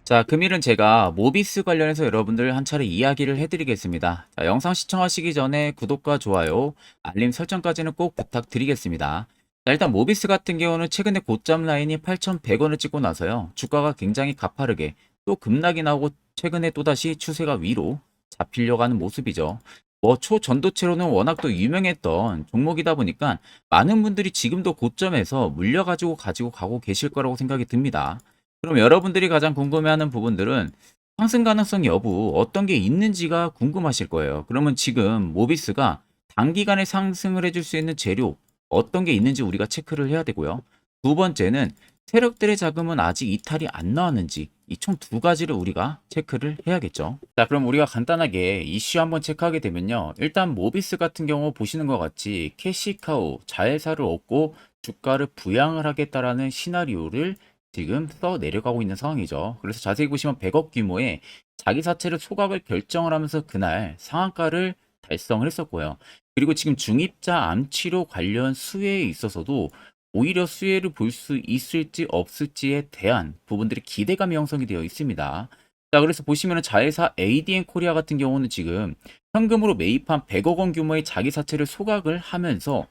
자, 금일은 제가 모비스 관련해서 여러분들 한 차례 이야기를 해드리겠습니다. 자, 영상 시청하시기 전에 구독과 좋아요, 알림 설정까지는 꼭 부탁드리겠습니다. 자, 일단 모비스 같은 경우는 최근에 고점 라인이 8,100원을 찍고 나서요. 주가가 굉장히 가파르게 또 급락이 나오고 최근에 또다시 추세가 위로 잡히려고 하는 모습이죠. 뭐 초전도체로는 워낙 또 유명했던 종목이다 보니까 많은 분들이 지금도 고점에서 물려가지고 가지고 가고 계실 거라고 생각이 듭니다. 그럼 여러분들이 가장 궁금해하는 부분들은 상승 가능성 여부 어떤 게 있는지가 궁금하실 거예요. 그러면 지금 모비스가 단기간에 상승을 해줄 수 있는 재료 어떤 게 있는지 우리가 체크를 해야 되고요. 두 번째는 세력들의 자금은 아직 이탈이 안 나왔는지 이 총 두 가지를 우리가 체크를 해야겠죠. 자, 그럼 우리가 간단하게 이슈 한번 체크하게 되면요. 일단 모비스 같은 경우 보시는 것 같이 캐시카우 자회사를 얻고 주가를 부양을 하겠다라는 시나리오를 지금 써 내려가고 있는 상황이죠. 그래서 자세히 보시면 100억 규모의 자기 사채를 소각을 결정을 하면서 그날 상한가를 달성을 했었고요. 그리고 지금 중입자 암치료 관련 수혜에 있어서도 오히려 수혜를 볼 수 있을지 없을지에 대한 부분들이 기대감이 형성이 되어 있습니다. 자, 그래서 보시면은 자회사 ADN 코리아 같은 경우는 지금 현금으로 매입한 100억 원 규모의 자기 사채를 소각을 하면서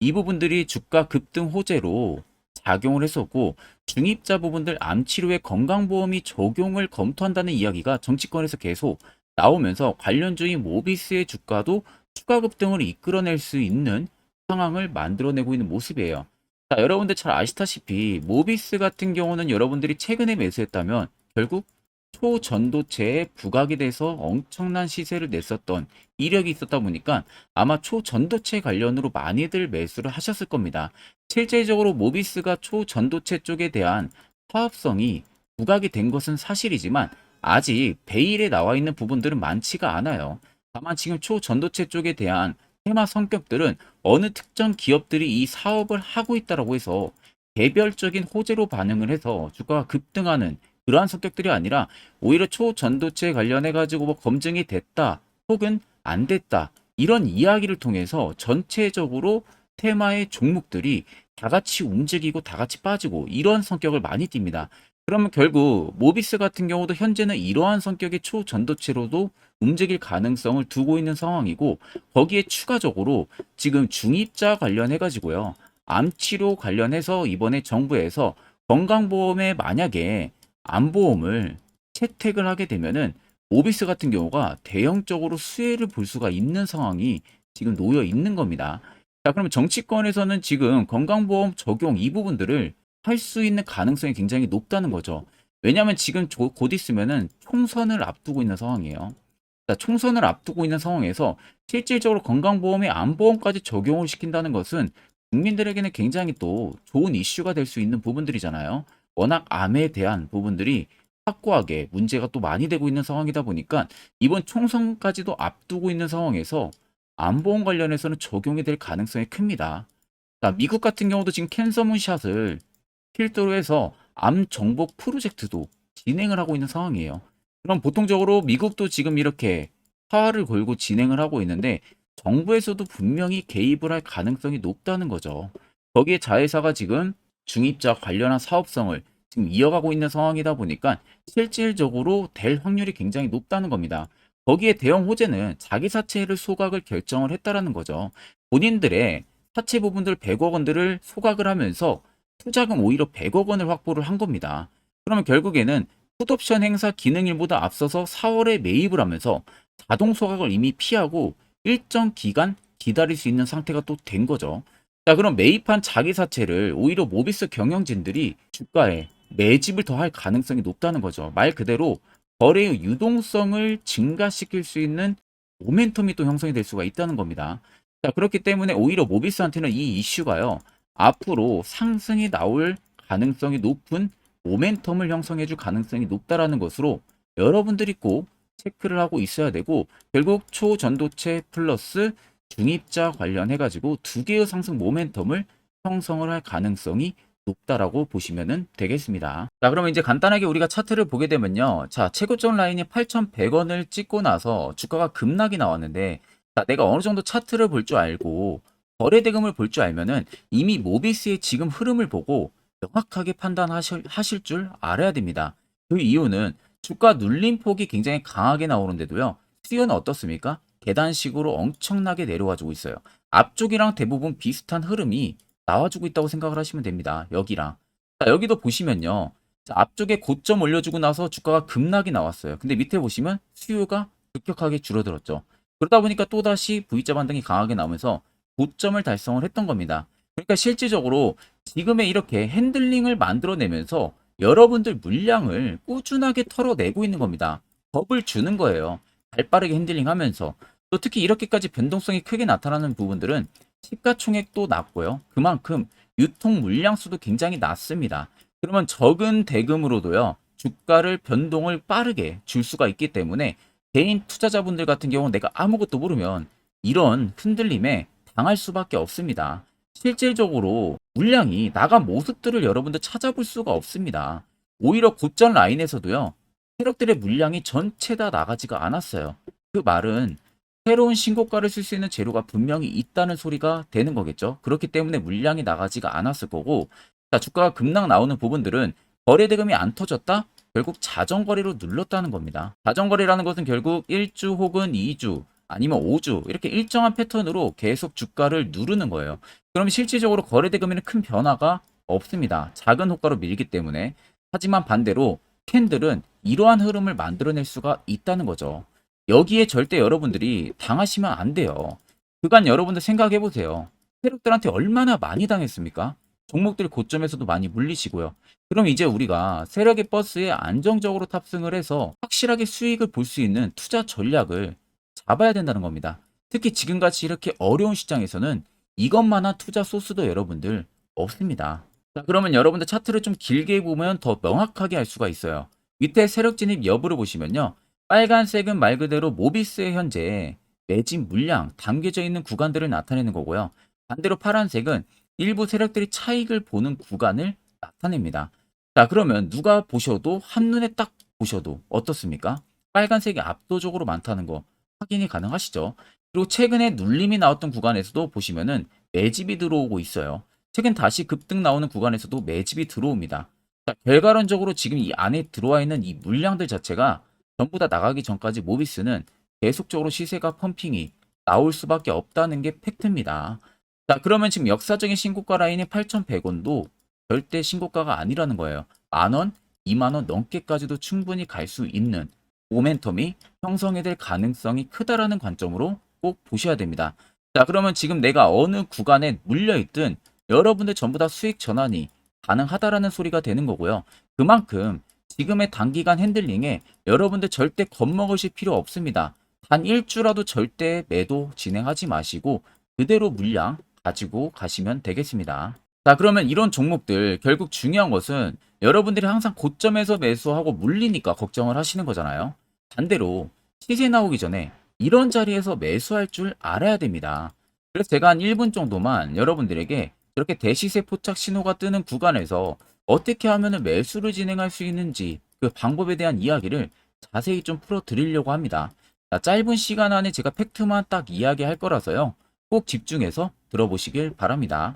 이 부분들이 주가 급등 호재로 작용을 했었고 중입자 부분들 암치료에 건강보험이 적용을 검토한다는 이야기가 정치권에서 계속 나오면서 관련주인 모비스의 주가도 추가 급등을 이끌어낼 수 있는 상황을 만들어내고 있는 모습이에요. 자, 여러분들 잘 아시다시피 모비스 같은 경우는 여러분들이 최근에 매수했다면 결국 초전도체에 부각이 돼서 엄청난 시세를 냈었던 이력이 있었다 보니까 아마 초전도체 관련으로 많이들 매수를 하셨을 겁니다. 실제적으로 모비스가 초전도체 쪽에 대한 사업성이 부각이 된 것은 사실이지만 아직 베일에 나와 있는 부분들은 많지가 않아요. 다만 지금 초전도체 쪽에 대한 테마 성격들은 어느 특정 기업들이 이 사업을 하고 있다라고 해서 개별적인 호재로 반응을 해서 주가가 급등하는 그러한 성격들이 아니라 오히려 초전도체 관련해 가지고 뭐 검증이 됐다 혹은 안 됐다 이런 이야기를 통해서 전체적으로 테마의 종목들이 다 같이 움직이고 다 같이 빠지고 이런 성격을 많이 띱니다. 그러면 결국 모비스 같은 경우도 현재는 이러한 성격의 초전도체로도 움직일 가능성을 두고 있는 상황이고 거기에 추가적으로 지금 중입자 관련해 가지고요. 암치료 관련해서 이번에 정부에서 건강보험에 만약에 암보험을 채택을 하게 되면은 모비스 같은 경우가 대형적으로 수혜를 볼 수가 있는 상황이 지금 놓여 있는 겁니다. 자, 그러면 정치권에서는 지금 건강보험 적용 이 부분들을 할 수 있는 가능성이 굉장히 높다는 거죠. 왜냐하면 지금 곧 있으면은 총선을 앞두고 있는 상황이에요. 자, 총선을 앞두고 있는 상황에서 실질적으로 건강보험에 암보험까지 적용을 시킨다는 것은 국민들에게는 굉장히 또 좋은 이슈가 될 수 있는 부분들이잖아요. 워낙 암에 대한 부분들이 확고하게 문제가 또 많이 되고 있는 상황이다 보니까 이번 총선까지도 앞두고 있는 상황에서 암보험 관련해서는 적용이 될 가능성이 큽니다. 자, 미국 같은 경우도 지금 캔서문샷을 필두로 해서 암 정복 프로젝트도 진행을 하고 있는 상황이에요. 그럼 보통적으로 미국도 지금 이렇게 사활을 걸고 진행을 하고 있는데 정부에서도 분명히 개입을 할 가능성이 높다는 거죠. 거기에 자회사가 지금 중입자 관련한 사업성을 지금 이어가고 있는 상황이다 보니까 실질적으로 될 확률이 굉장히 높다는 겁니다. 거기에 대형 호재는 자기 사채를 소각을 결정을 했다라는 거죠. 본인들의 사채 부분들 100억 원들을 소각을 하면서 투자금 오히려 100억 원을 확보를 한 겁니다. 그러면 결국에는 풋옵션 행사 기능일보다 앞서서 4월에 매입을 하면서 자동 소각을 이미 피하고 일정 기간 기다릴 수 있는 상태가 또 된 거죠. 자, 그럼 매입한 자기 사채를 오히려 모비스 경영진들이 주가에 매집을 더 할 가능성이 높다는 거죠. 말 그대로 거래의 유동성을 증가시킬 수 있는 모멘텀이 또 형성이 될 수가 있다는 겁니다. 자, 그렇기 때문에 오히려 모비스한테는 이 이슈가요. 앞으로 상승이 나올 가능성이 높은 모멘텀을 형성해 줄 가능성이 높다라는 것으로 여러분들이 꼭 체크를 하고 있어야 되고 결국 초전도체 플러스 중입자 관련해 가지고 두 개의 상승 모멘텀을 형성을 할 가능성이 높다라고 보시면 되겠습니다. 자, 그러면 이제 간단하게 우리가 차트를 보게 되면요. 자, 최고점 라인이 8,100원을 찍고 나서 주가가 급락이 나왔는데 자, 내가 어느 정도 차트를 볼 줄 알고 거래 대금을 볼 줄 알면은 이미 모비스의 지금 흐름을 보고 명확하게 판단하실 줄 알아야 됩니다. 그 이유는 주가 눌림폭이 굉장히 강하게 나오는데도요. 수요는 어떻습니까? 계단식으로 엄청나게 내려와주고 있어요. 앞쪽이랑 대부분 비슷한 흐름이 나와주고 있다고 생각을 하시면 됩니다. 여기랑. 자, 여기도 보시면요. 자, 앞쪽에 고점 올려주고 나서 주가가 급락이 나왔어요. 근데 밑에 보시면 수요가 급격하게 줄어들었죠. 그러다 보니까 또다시 V자 반등이 강하게 나오면서 고점을 달성을 했던 겁니다. 그러니까 실질적으로 지금의 이렇게 핸들링을 만들어내면서 여러분들 물량을 꾸준하게 털어내고 있는 겁니다. 겁을 주는 거예요. 발빠르게 핸들링하면서. 또 특히 이렇게까지 변동성이 크게 나타나는 부분들은 시가총액도 낮고요. 그만큼 유통 물량 수도 굉장히 낮습니다. 그러면 적은 대금으로도요. 주가를 변동을 빠르게 줄 수가 있기 때문에 개인 투자자분들 같은 경우는 내가 아무것도 모르면 이런 흔들림에 당할 수밖에 없습니다. 실질적으로 물량이 나간 모습들을 여러분들 찾아볼 수가 없습니다. 오히려 고점 라인에서도요. 세력들의 물량이 전체 다 나가지가 않았어요. 그 말은 새로운 신고가를 쓸 수 있는 재료가 분명히 있다는 소리가 되는 거겠죠. 그렇기 때문에 물량이 나가지가 않았을 거고, 자, 주가가 급락 나오는 부분들은 거래 대금이 안 터졌다? 결국 자전거래로 눌렀다는 겁니다. 자전거래라는 것은 결국 1주 혹은 2주 아니면 5주 이렇게 일정한 패턴으로 계속 주가를 누르는 거예요. 그럼 실질적으로 거래 대금에는 큰 변화가 없습니다. 작은 호가로 밀기 때문에. 하지만 반대로 캔들은 이러한 흐름을 만들어낼 수가 있다는 거죠. 여기에 절대 여러분들이 당하시면 안 돼요. 그간 여러분들 생각해 보세요. 세력들한테 얼마나 많이 당했습니까? 종목들 고점에서도 많이 물리시고요. 그럼 이제 우리가 세력의 버스에 안정적으로 탑승을 해서 확실하게 수익을 볼 수 있는 투자 전략을 잡아야 된다는 겁니다. 특히 지금같이 이렇게 어려운 시장에서는 이것만한 투자 소스도 여러분들 없습니다. 자, 그러면 여러분들 차트를 좀 길게 보면 더 명확하게 알 수가 있어요. 밑에 세력 진입 여부를 보시면요. 빨간색은 말 그대로 모비스의 현재 매집 물량 담겨져 있는 구간들을 나타내는 거고요. 반대로 파란색은 일부 세력들이 차익을 보는 구간을 나타냅니다. 자, 그러면 누가 보셔도 한눈에 딱 보셔도 어떻습니까? 빨간색이 압도적으로 많다는 거 확인이 가능하시죠? 그리고 최근에 눌림이 나왔던 구간에서도 보시면은 매집이 들어오고 있어요. 최근 다시 급등 나오는 구간에서도 매집이 들어옵니다. 자, 결과론적으로 지금 이 안에 들어와 있는 이 물량들 자체가 전부 다 나가기 전까지 모비스는 계속적으로 시세가 펌핑이 나올 수밖에 없다는 게 팩트입니다. 자, 그러면 지금 역사적인 신고가 라인인 8,100원도 절대 신고가가 아니라는 거예요. 만원, 2만원 넘게까지도 충분히 갈 수 있는 모멘텀이 형성이 될 가능성이 크다라는 관점으로 꼭 보셔야 됩니다. 자, 그러면 지금 내가 어느 구간에 물려있든 여러분들 전부 다 수익 전환이 가능하다라는 소리가 되는 거고요. 그만큼 지금의 단기간 핸들링에 여러분들 절대 겁먹으실 필요 없습니다. 단 1주라도 절대 매도 진행하지 마시고 그대로 물량 가지고 가시면 되겠습니다. 자, 그러면 이런 종목들 결국 중요한 것은 여러분들이 항상 고점에서 매수하고 물리니까 걱정을 하시는 거잖아요. 반대로 시세 나오기 전에 이런 자리에서 매수할 줄 알아야 됩니다. 그래서 제가 한 1분 정도만 여러분들에게 이렇게 대시세 포착 신호가 뜨는 구간에서 어떻게 하면 매수를 진행할 수 있는지 그 방법에 대한 이야기를 자세히 좀 풀어 드리려고 합니다. 자, 짧은 시간 안에 제가 팩트만 딱 이야기할 거라서요. 꼭 집중해서 들어보시길 바랍니다.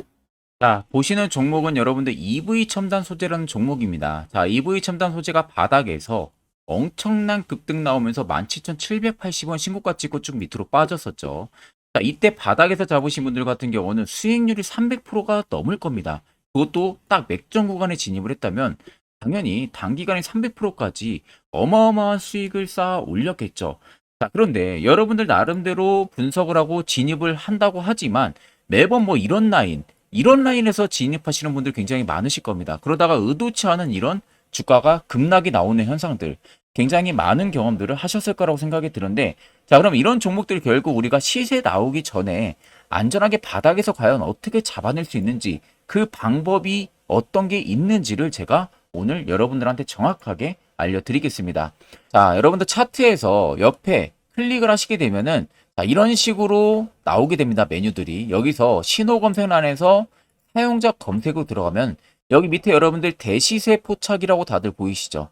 자, 보시는 종목은 여러분들 EV 첨단 소재라는 종목입니다. 자, EV 첨단 소재가 바닥에서 엄청난 급등 나오면서 17,780원 신고가 찍고 쭉 밑으로 빠졌었죠. 자, 이때 바닥에서 잡으신 분들 같은 경우는 수익률이 300%가 넘을 겁니다. 그것도 딱 맥점 구간에 진입을 했다면 당연히 단기간에 300%까지 어마어마한 수익을 쌓아 올렸겠죠. 자, 그런데 여러분들 나름대로 분석을 하고 진입을 한다고 하지만 매번 뭐 이런 라인에서 진입하시는 분들 굉장히 많으실 겁니다. 그러다가 의도치 않은 이런 주가가 급락이 나오는 현상들 굉장히 많은 경험들을 하셨을 거라고 생각이 드는데, 자, 그럼 이런 종목들 결국 우리가 시세 나오기 전에 안전하게 바닥에서 과연 어떻게 잡아낼 수 있는지 그 방법이 어떤 게 있는지를 제가 오늘 여러분들한테 정확하게 알려드리겠습니다. 자, 여러분들 차트에서 옆에 클릭을 하시게 되면은 자, 이런 식으로 나오게 됩니다. 메뉴들이. 여기서 신호 검색란에서 사용자 검색으로 들어가면 여기 밑에 여러분들 대시세 포착이라고 다들 보이시죠?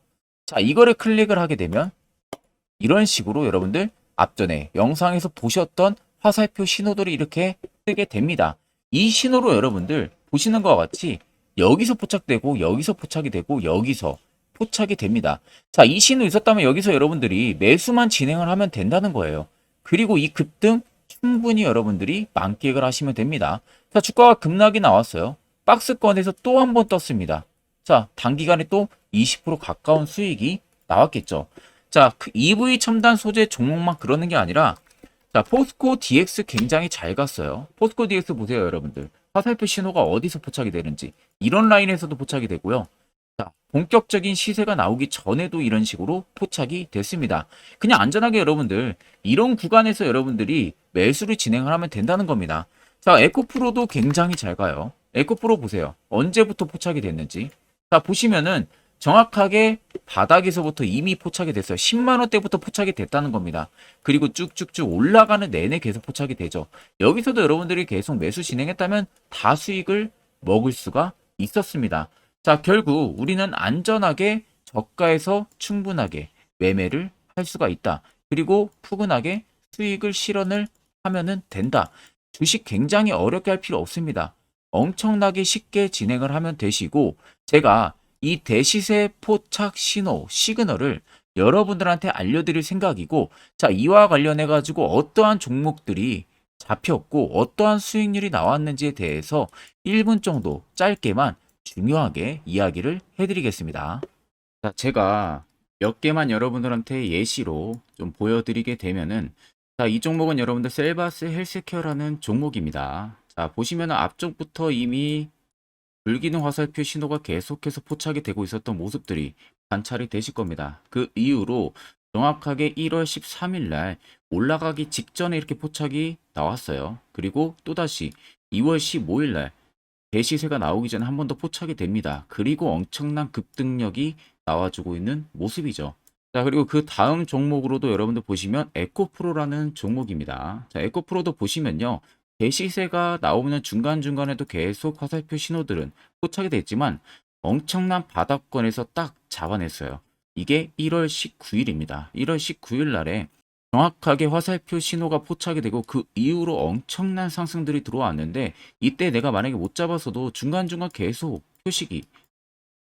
자, 이거를 클릭을 하게 되면 이런 식으로 여러분들 앞전에 영상에서 보셨던 화살표 신호들이 이렇게 뜨게 됩니다. 이 신호로 여러분들 보시는 것과 같이 여기서 포착되고 여기서 포착이 되고 여기서 포착이 됩니다. 자, 이 신호 있었다면 여기서 여러분들이 매수만 진행을 하면 된다는 거예요. 그리고 이 급등 충분히 여러분들이 만끽을 하시면 됩니다. 자, 주가가 급락이 나왔어요. 박스권에서 또 한 번 떴습니다. 자, 단기간에 또 20% 가까운 수익이 나왔겠죠. 자, 그 EV 첨단 소재 종목만 그러는 게 아니라 자, 포스코 DX 굉장히 잘 갔어요. 포스코 DX 보세요, 여러분들. 화살표 신호가 어디서 포착이 되는지. 이런 라인에서도 포착이 되고요. 자, 본격적인 시세가 나오기 전에도 이런 식으로 포착이 됐습니다. 그냥 안전하게 여러분들, 이런 구간에서 여러분들이 매수를 진행을 하면 된다는 겁니다. 자, 에코프로도 굉장히 잘 가요. 에코프로 보세요. 언제부터 포착이 됐는지. 자, 보시면은 정확하게 바닥에서부터 이미 포착이 됐어요. 10만 원대부터 포착이 됐다는 겁니다. 그리고 쭉쭉쭉 올라가는 내내 계속 포착이 되죠. 여기서도 여러분들이 계속 매수 진행했다면 다 수익을 먹을 수가 있었습니다. 자, 결국 우리는 안전하게 저가에서 충분하게 매매를 할 수가 있다. 그리고 푸근하게 수익을 실현을 하면은 된다. 주식 굉장히 어렵게 할 필요 없습니다. 엄청나게 쉽게 진행을 하면 되시고, 제가 이 대시세 포착 신호, 시그널을 여러분들한테 알려드릴 생각이고, 자, 이와 관련해 가지고 어떠한 종목들이 잡혔고 어떠한 수익률이 나왔는지에 대해서 1분 정도 짧게만 중요하게 이야기를 해드리겠습니다. 자, 제가 몇 개만 여러분들한테 예시로 좀 보여드리게 되면은, 자, 이 종목은 여러분들 셀바스 헬스케어라는 종목입니다. 자, 보시면은 앞쪽부터 이미 불기능 화살표 신호가 계속해서 포착이 되고 있었던 모습들이 관찰이 되실 겁니다. 그 이후로 정확하게 1월 13일 날 올라가기 직전에 이렇게 포착이 나왔어요. 그리고 또다시 2월 15일 날 대시세가 나오기 전에 한 번 더 포착이 됩니다. 그리고 엄청난 급등력이 나와주고 있는 모습이죠. 자, 그리고 그 다음 종목으로도 여러분들 보시면 에코프로라는 종목입니다. 자, 에코프로도 보시면요. 대시세가 나오는 중간중간에도 계속 화살표 신호들은 포착이 됐지만 엄청난 바닥권에서 딱 잡아냈어요. 이게 1월 19일입니다. 1월 19일 날에 정확하게 화살표 신호가 포착이 되고 그 이후로 엄청난 상승들이 들어왔는데, 이때 내가 만약에 못 잡았어도 중간중간 계속 표식이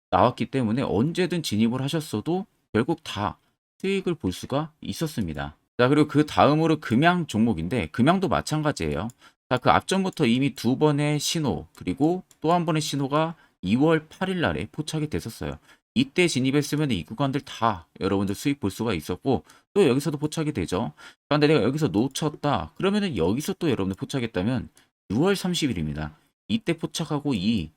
나왔기 때문에 언제든 진입을 하셨어도 결국 다 수익을 볼 수가 있었습니다. 자, 그리고 그 다음으로 금양 종목인데, 금양도 마찬가지예요. 자, 그 앞전부터 이미 두 번의 신호, 그리고 또 한 번의 신호가 2월 8일 날에 포착이 됐었어요. 이때 진입했으면 이 구간들 다 여러분들 수익 볼 수가 있었고, 또 여기서도 포착이 되죠. 그런데 내가 여기서 놓쳤다 그러면은 여기서 또 여러분들 포착했다면 6월 30일입니다. 이때 포착하고 이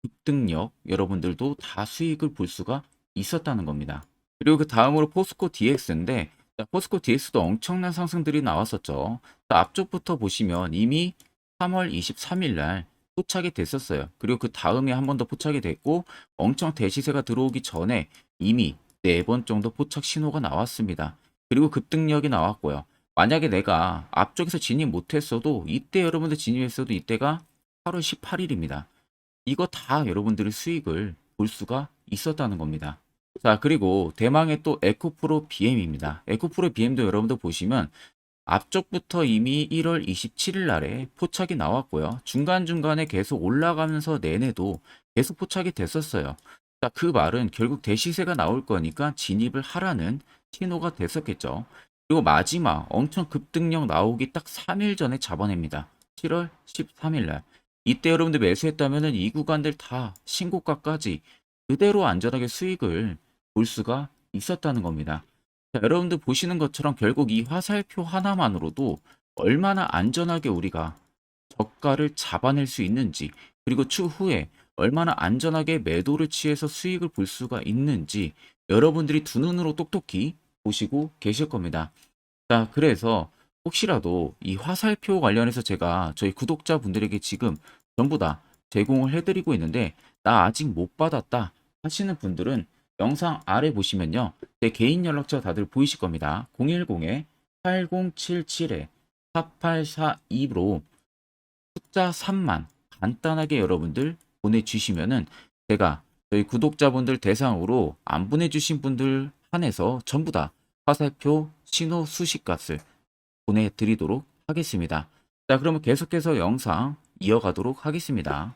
급등력 여러분들도 다 수익을 볼 수가 있었다는 겁니다. 그리고 그 다음으로 포스코 DX인데, 포스코 DX도 엄청난 상승들이 나왔었죠. 자, 앞쪽부터 보시면 이미 3월 23일 날 포착이 됐었어요. 그리고 그 다음에 한 번 더 포착이 됐고, 엄청 대시세가 들어오기 전에 이미 4번 정도 포착 신호가 나왔습니다. 그리고 급등력이 나왔고요. 만약에 내가 앞쪽에서 진입 못했어도, 이때 여러분들 진입했어도 이때가 8월 18일입니다. 이거 다 여러분들의 수익을 볼 수가 있었다는 겁니다. 자, 그리고 대망의 또 에코프로 BM입니다. 에코프로 BM도 여러분들 보시면 앞쪽부터 이미 1월 27일 날에 포착이 나왔고요. 중간중간에 계속 올라가면서 내내도 계속 포착이 됐었어요. 자, 그 말은 결국 대시세가 나올 거니까 진입을 하라는 신호가 됐었겠죠. 그리고 마지막 엄청 급등력 나오기 딱 3일 전에 잡아냅니다. 7월 13일 날. 이때 여러분들 매수했다면 이 구간들 다 신고가까지 그대로 안전하게 수익을 볼 수가 있었다는 겁니다. 자, 여러분들 보시는 것처럼 결국 이 화살표 하나만으로도 얼마나 안전하게 우리가 저가를 잡아낼 수 있는지, 그리고 추후에 얼마나 안전하게 매도를 취해서 수익을 볼 수가 있는지 여러분들이 두 눈으로 똑똑히 보시고 계실 겁니다. 자, 그래서 혹시라도 이 화살표 관련해서 제가 저희 구독자분들에게 지금 전부 다 제공을 해드리고 있는데, 나 아직 못 받았다 하시는 분들은 영상 아래 보시면요. 제 개인 연락처 다들 보이실 겁니다. 010-8077-4842로 숫자 3만 간단하게 여러분들 보내주시면은 제가 저희 구독자분들 대상으로 안 보내주신 분들 한해서 전부 다 화살표 신호 수식값을 보내드리도록 하겠습니다. 자, 그러면 계속해서 영상 이어가도록 하겠습니다.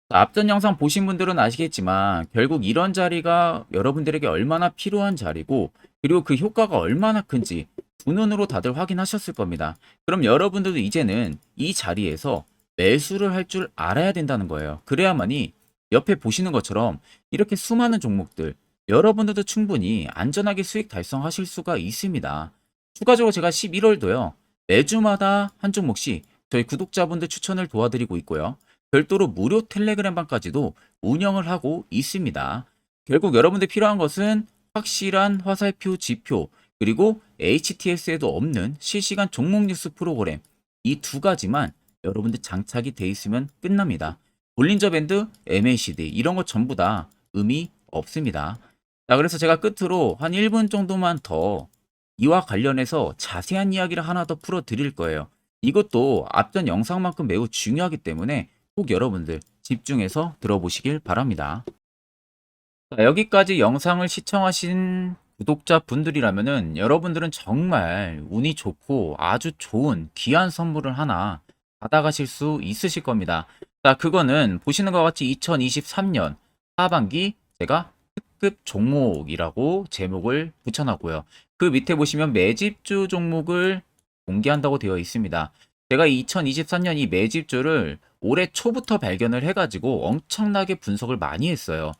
앞전 영상 보신 분들은 아시겠지만 결국 이런 자리가 여러분들에게 얼마나 필요한 자리고 그리고 그 효과가 얼마나 큰지 두 눈으로 다들 확인하셨을 겁니다. 그럼 여러분들도 이제는 이 자리에서 매수를 할 줄 알아야 된다는 거예요. 그래야만이 옆에 보시는 것처럼 이렇게 수많은 종목들 여러분들도 충분히 안전하게 수익 달성하실 수가 있습니다. 추가적으로 제가 11월도요. 매주마다 한 종목씩 저희 구독자분들 추천을 도와드리고 있고요. 별도로 무료 텔레그램방까지도 운영을 하고 있습니다. 결국 여러분들 필요한 것은 확실한 화살표 지표 그리고 HTS에도 없는 실시간 종목 뉴스 프로그램 이 두 가지만 여러분들 장착이 돼 있으면 끝납니다. 볼린저 밴드, MACD 이런 거 전부 다 의미 없습니다. 자, 그래서 제가 끝으로 한 1분 정도만 더 이와 관련해서 자세한 이야기를 하나 더 풀어 드릴 거예요. 이것도 앞전 영상만큼 매우 중요하기 때문에 꼭 여러분들 집중해서 들어보시길 바랍니다. 자, 여기까지 영상을 시청하신 구독자분들이라면은 여러분들은 정말 운이 좋고 아주 좋은 귀한 선물을 하나 받아가실 수 있으실 겁니다. 자, 그거는 보시는 것과 같이 2023년 하반기 제가 특급 종목이라고 제목을 붙여놨고요. 그 밑에 보시면 매집주 종목을 공개한다고 되어 있습니다. 제가 2023년 이 매집주를 올해 초부터 발견을 해가지고 엄청나게 분석을 많이 했어요.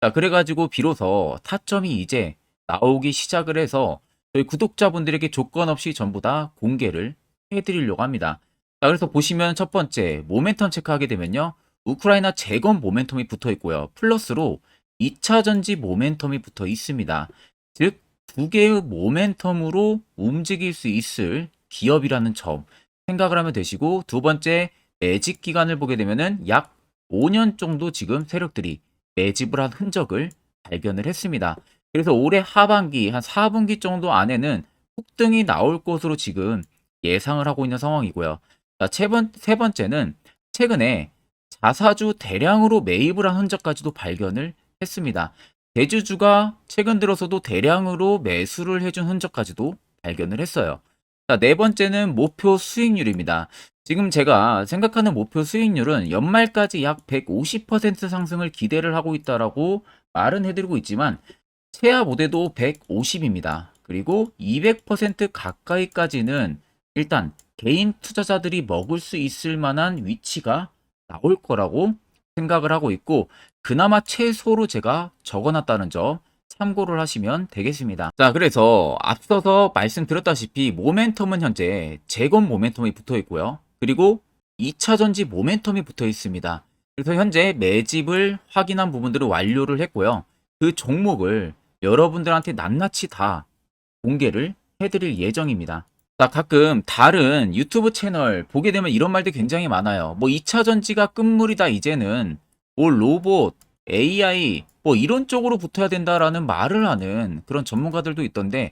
자, 그래가지고 비로소 타점이 이제 나오기 시작을 해서 저희 구독자분들에게 조건 없이 전부 다 공개를 해드리려고 합니다. 자, 그래서 보시면 첫 번째 모멘텀 체크하게 되면요. 우크라이나 재건 모멘텀이 붙어 있고요. 플러스로 2차 전지 모멘텀이 붙어 있습니다. 즉, 두 개의 모멘텀으로 움직일 수 있을 기업이라는 점 생각을 하면 되시고, 두 번째 매집 기간을 보게 되면은 약 5년 정도 지금 세력들이 매집을 한 흔적을 발견을 했습니다. 그래서 올해 하반기 한 4분기 정도 안에는 폭등이 나올 것으로 지금 예상을 하고 있는 상황이고요. 자, 세 번째는 최근에 자사주 대량으로 매입을 한 흔적까지도 발견을 했습니다. 대주주가 최근 들어서도 대량으로 매수를 해준 흔적까지도 발견을 했어요. 자, 네 번째는 목표 수익률입니다. 지금 제가 생각하는 목표 수익률은 연말까지 약 150% 상승을 기대를 하고 있다라고 말은 해드리고 있지만 최하 모대도 150입니다. 그리고 200% 가까이까지는 일단 개인 투자자들이 먹을 수 있을 만한 위치가 나올 거라고 생각을 하고 있고 그나마 최소로 제가 적어놨다는 점 참고를 하시면 되겠습니다. 자, 그래서 앞서서 말씀드렸다시피 모멘텀은 현재 재건 모멘텀이 붙어 있고요. 그리고 2차 전지 모멘텀이 붙어 있습니다. 그래서 현재 매집을 확인한 부분들을 완료를 했고요. 그 종목을 여러분들한테 낱낱이 다 공개를 해드릴 예정입니다. 자, 가끔 다른 유튜브 채널 보게 되면 이런 말들 굉장히 많아요. 뭐 2차 전지가 끝물이다 이제는 뭐 로봇, AI 뭐 이런 쪽으로 붙어야 된다라는 말을 하는 그런 전문가들도 있던데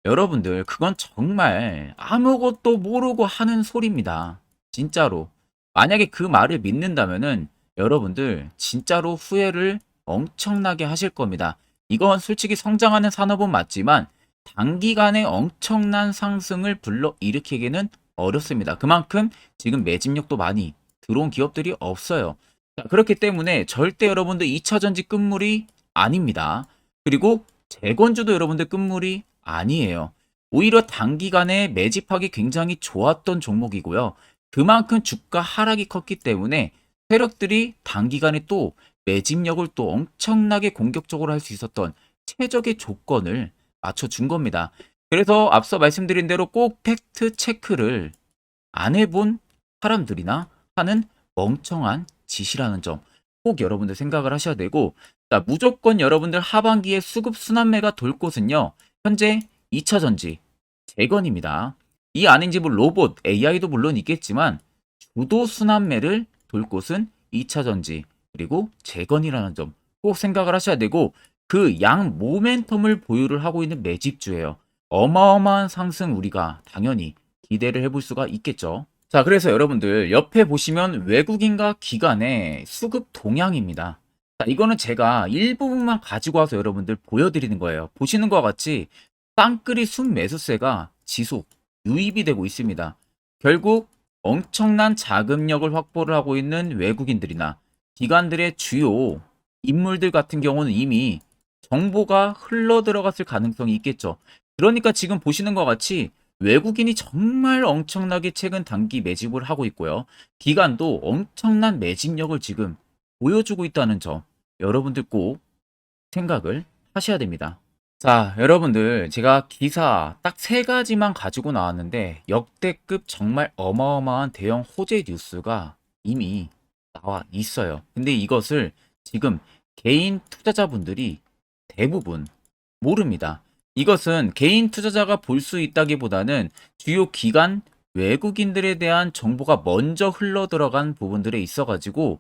여러분들 그건 정말 아무것도 모르고 하는 소리입니다. 진짜로. 만약에 그 말을 믿는다면은 여러분들 진짜로 후회를 엄청나게 하실 겁니다. 이건 솔직히 성장하는 산업은 맞지만 단기간에 엄청난 상승을 불러일으키기는 어렵습니다. 그만큼 지금 매집력도 많이 들어온 기업들이 없어요. 자, 그렇기 때문에 절대 여러분들 2차 전지 끝물이 아닙니다. 그리고 재건주도 여러분들 끝물이 아니에요. 오히려 단기간에 매집하기 굉장히 좋았던 종목이고요. 그만큼 주가 하락이 컸기 때문에 세력들이 단기간에 또 매집력을 또 엄청나게 공격적으로 할 수 있었던 최적의 조건을 맞춰준 겁니다. 그래서 앞서 말씀드린 대로 꼭 팩트 체크를 안 해본 사람들이나 하는 멍청한 짓이라는 점 꼭 여러분들 생각을 하셔야 되고 자, 무조건 여러분들 하반기에 수급 순환매가 돌 곳은요. 현재 2차 전지, 재건입니다. 이 안인지 뭐 로봇, AI도 물론 있겠지만 주도 순환매를 돌 곳은 2차 전지 그리고 재건이라는 점 꼭 생각을 하셔야 되고 그 양 모멘텀을 보유를 하고 있는 매집주예요. 어마어마한 상승 우리가 당연히 기대를 해볼 수가 있겠죠. 자, 그래서 여러분들 옆에 보시면 외국인과 기관의 수급 동향입니다. 자, 이거는 제가 일부분만 가지고 와서 여러분들 보여드리는 거예요. 보시는 것과 같이 빵끄리 순매수세가 지속, 유입이 되고 있습니다. 결국 엄청난 자금력을 확보를 하고 있는 외국인들이나 기관들의 주요 인물들 같은 경우는 이미 정보가 흘러 들어갔을 가능성이 있겠죠. 그러니까 지금 보시는 것 같이 외국인이 정말 엄청나게 최근 단기 매집을 하고 있고요. 기관도 엄청난 매집력을 지금 보여주고 있다는 점 여러분들 꼭 생각을 하셔야 됩니다. 자, 여러분들 제가 기사 딱 세 가지만 가지고 나왔는데 역대급 정말 어마어마한 대형 호재 뉴스가 이미 나와 있어요. 근데 이것을 지금 개인 투자자분들이 대부분 모릅니다. 이것은 개인 투자자가 볼 수 있다기보다는 주요 기관 외국인들에 대한 정보가 먼저 흘러 들어간 부분들에 있어가지고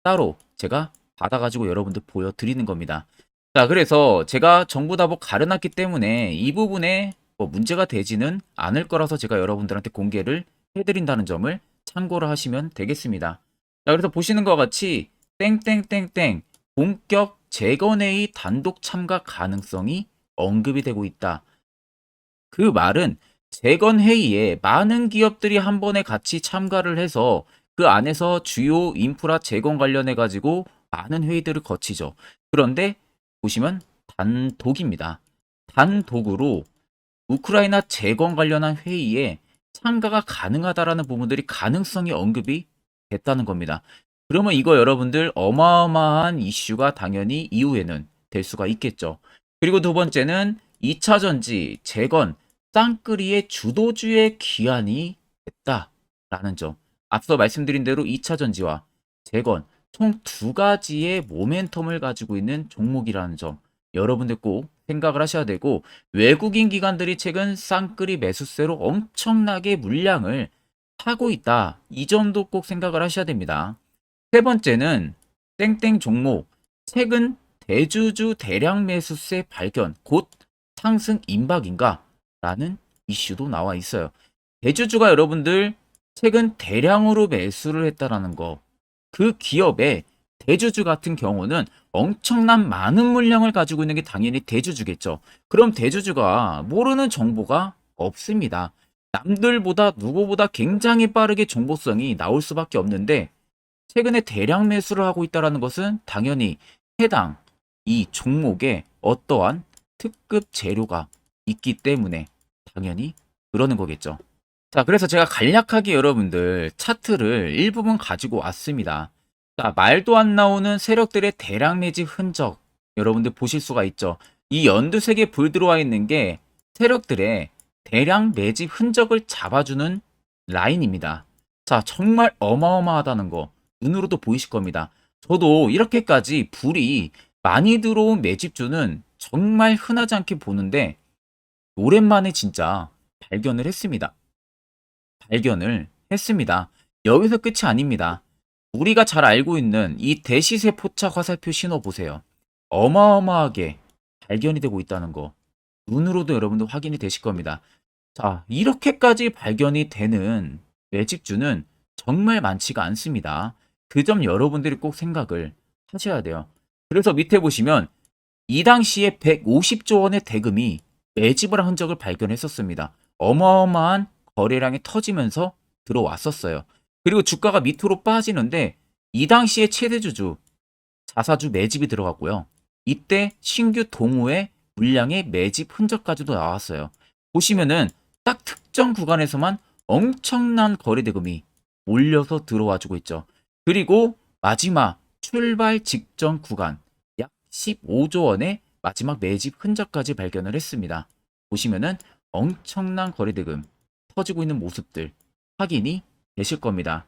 따로 제가 받아가지고 여러분들 보여드리는 겁니다. 자, 그래서 제가 정부 다 뭐 가려놨기 때문에 이 부분에 뭐 문제가 되지는 않을 거라서 제가 여러분들한테 공개를 해드린다는 점을 참고를 하시면 되겠습니다. 자, 그래서 보시는 것 같이 땡땡땡땡 본격 재건회의 단독 참가 가능성이 언급이 되고 있다. 그 말은 재건회의에 많은 기업들이 한 번에 같이 참가를 해서 그 안에서 주요 인프라 재건 관련해 가지고 많은 회의들을 거치죠. 그런데 보시면 단독입니다. 단독으로 우크라이나 재건 관련한 회의에 참가가 가능하다라는 부분들이 가능성이 언급이 됐다는 겁니다. 그러면 이거 여러분들 어마어마한 이슈가 당연히 이후에는 될 수가 있겠죠. 그리고 두 번째는 2차 전지, 재건, 쌍끌이의 주도주의 기한이 됐다라는 점. 앞서 말씀드린 대로 2차 전지와 재건 총 두 가지의 모멘텀을 가지고 있는 종목이라는 점 여러분들 꼭 생각을 하셔야 되고 외국인 기관들이 최근 쌍끌이 매수세로 엄청나게 물량을 사고 있다. 이 점도 꼭 생각을 하셔야 됩니다. 세 번째는 땡땡 종목 최근 대주주 대량 매수세 발견 곧 상승 임박인가? 라는 이슈도 나와 있어요. 대주주가 여러분들 최근 대량으로 매수를 했다라는 거. 그 기업의 대주주 같은 경우는 엄청난 많은 물량을 가지고 있는 게 당연히 대주주겠죠. 그럼 대주주가 모르는 정보가 없습니다. 남들보다 누구보다 굉장히 빠르게 정보성이 나올 수밖에 없는데 최근에 대량 매수를 하고 있다는 것은 당연히 해당 이 종목에 어떠한 특급 재료가 있기 때문에 당연히 그러는 거겠죠. 자, 그래서 제가 간략하게 여러분들 차트를 일부분 가지고 왔습니다. 자, 말도 안 나오는 세력들의 대량 매집 흔적 여러분들 보실 수가 있죠. 이 연두색에 불 들어와 있는 게 세력들의 대량 매집 흔적을 잡아주는 라인입니다. 자, 정말 어마어마하다는 거 눈으로도 보이실 겁니다. 저도 이렇게까지 불이 많이 들어온 매집주는 정말 흔하지 않게 보는데 오랜만에 진짜 발견을 했습니다. 여기서 끝이 아닙니다. 우리가 잘 알고 있는 이 대시세 포착 화살표 신호 보세요. 어마어마하게 발견이 되고 있다는 거 눈으로도 여러분들 확인이 되실 겁니다. 자, 이렇게까지 발견이 되는 매집주는 정말 많지가 않습니다. 그 점 여러분들이 꼭 생각을 하셔야 돼요. 그래서 밑에 보시면 이 당시에 150조 원의 대금이 매집을 한 흔적을 발견했었습니다. 어마어마한 거래량이 터지면서 들어왔었어요. 그리고 주가가 밑으로 빠지는데 이 당시에 최대주주 자사주 매집이 들어갔고요. 이때 신규 동호회 물량의 매집 흔적까지도 나왔어요. 보시면은 딱 특정 구간에서만 엄청난 거래 대금이 몰려서 들어와주고 있죠. 그리고 마지막 출발 직전 구간 약 15조 원의 마지막 매집 흔적까지 발견을 했습니다. 보시면은 엄청난 거래 대금 터지고 있는 모습들 확인이 되실 겁니다.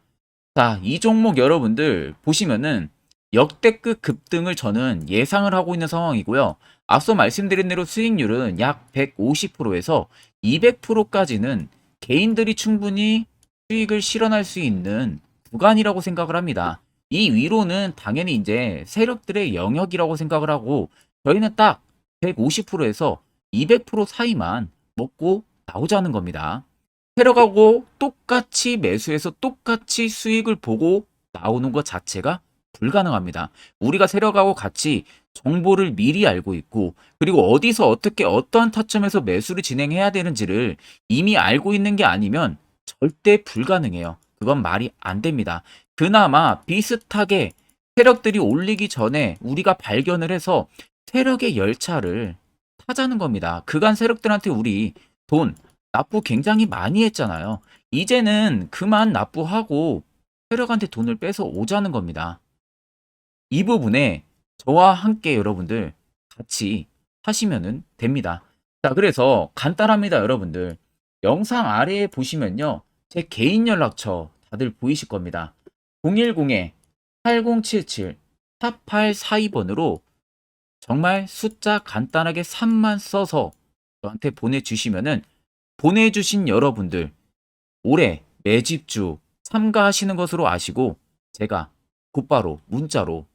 자, 이 종목 여러분들 보시면은 역대급 급등을 저는 예상을 하고 있는 상황이고요. 앞서 말씀드린 대로 수익률은 약 150%에서 200%까지는 개인들이 충분히 수익을 실현할 수 있는 구간이라고 생각을 합니다. 이 위로는 당연히 이제 세력들의 영역이라고 생각을 하고 저희는 딱 150%에서 200% 사이만 먹고 나오자는 겁니다. 세력하고 똑같이 매수해서 똑같이 수익을 보고 나오는 것 자체가 불가능합니다. 우리가 세력하고 같이 정보를 미리 알고 있고 그리고 어디서 어떻게 어떠한 타점에서 매수를 진행해야 되는지를 이미 알고 있는 게 아니면 절대 불가능해요. 그건 말이 안 됩니다. 그나마 비슷하게 세력들이 올리기 전에 우리가 발견을 해서 세력의 열차를 타자는 겁니다. 그간 세력들한테 우리 돈 납부 굉장히 많이 했잖아요. 이제는 그만 납부하고 세력한테 돈을 뺏어 오자는 겁니다. 이 부분에 저와 함께 여러분들 같이 하시면은 됩니다. 자, 그래서 간단합니다, 여러분들. 영상 아래에 보시면요. 제 개인 연락처 다들 보이실 겁니다. 010-8077-4842번으로 정말 숫자 간단하게 3만 써서 저한테 보내주시면은 보내주신 여러분들 올해 매집주 참가하시는 것으로 아시고 제가 곧바로 문자로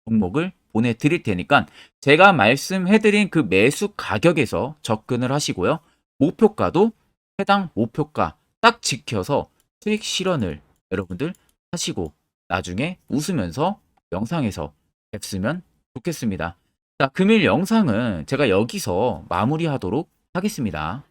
종목을 보내드릴 테니까 제가 말씀해드린 그 매수 가격에서 접근을 하시고요. 목표가도 해당 목표가 딱 지켜서 수익 실현을 여러분들 하시고 나중에 웃으면서 영상에서 뵙으면 좋겠습니다. 자, 금일 영상은 제가 여기서 마무리하도록 하겠습니다.